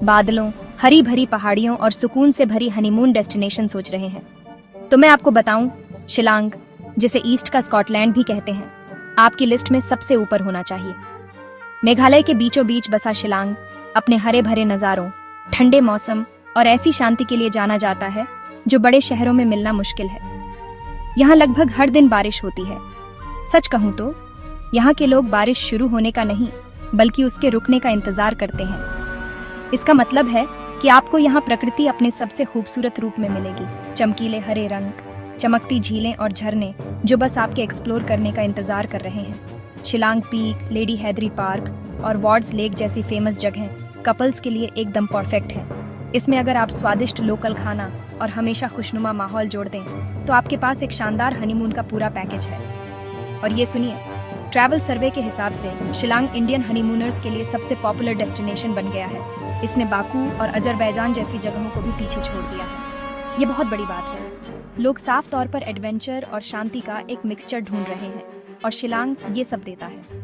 बादलों, हरी भरी पहाड़ियों और सुकून से भरी हनीमून डेस्टिनेशन सोच रहे हैं तो मैं आपको बताऊं, शिलांग, जिसे ईस्ट का स्कॉटलैंड भी कहते हैं, आपकी लिस्ट में सबसे ऊपर होना चाहिए। मेघालय के बीचों बीच बसा शिलांग अपने हरे भरे नज़ारों, ठंडे मौसम और ऐसी शांति के लिए जाना जाता है जो बड़े शहरों में मिलना मुश्किल है। यहाँ लगभग हर दिन बारिश होती है। सच कहूँ तो यहाँ के लोग बारिश शुरू होने का नहीं बल्कि उसके रुकने का इंतजार करते हैं। इसका मतलब है कि आपको यहाँ प्रकृति अपने सबसे खूबसूरत रूप में मिलेगी। चमकीले हरे रंग, चमकती झीलें और झरने जो बस आपके एक्सप्लोर करने का इंतजार कर रहे हैं। Shillong Peak, Lady Hydari Park और वार्ड्स लेक जैसी फेमस जगहें कपल्स के लिए एकदम परफेक्ट है। इसमें अगर आप स्वादिष्ट लोकल खाना और हमेशा खुशनुमा माहौल जोड़ दें तो आपके पास एक शानदार हनीमून का पूरा पैकेज है। और ये सुनिए, ट्रैवल सर्वे के हिसाब से शिलांग इंडियन हनीमूनर्स के लिए सबसे पॉपुलर डेस्टिनेशन बन गया है। इसने बाकू और अजरबैजान जैसी जगहों को भी पीछे छोड़ दिया है। ये बहुत बड़ी बात है। लोग साफ तौर पर एडवेंचर और शांति का एक मिक्सचर ढूंढ रहे हैं और शिलांग ये सब देता है।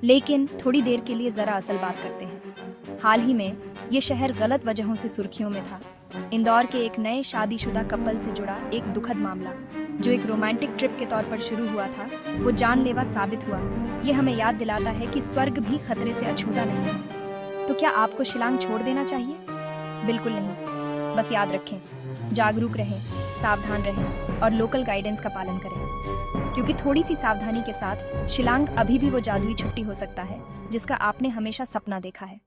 लेकिन थोड़ी देर के लिए जरा असल बात करते हैं। हाल ही में ये शहर गलत वजहों से सुर्खियों में था। इंदौर के एक नए शादीशुदा कपल से जुड़ा एक दुखद मामला, जो एक रोमांटिक ट्रिप के तौर पर शुरू हुआ था, वो जानलेवा साबित हुआ। ये हमें याद दिलाता है कि स्वर्ग भी खतरे से अछूता नहीं है। तो क्या आपको शिलांग छोड़ देना चाहिए? बिल्कुल नहीं। बस याद रखें, जागरूक रहें, सावधान रहें और लोकल गाइडेंस का पालन करें, क्योंकि थोड़ी सी सावधानी के साथ शिलांग अभी भी वो जादुई छुट्टी हो सकता है जिसका आपने हमेशा सपना देखा है।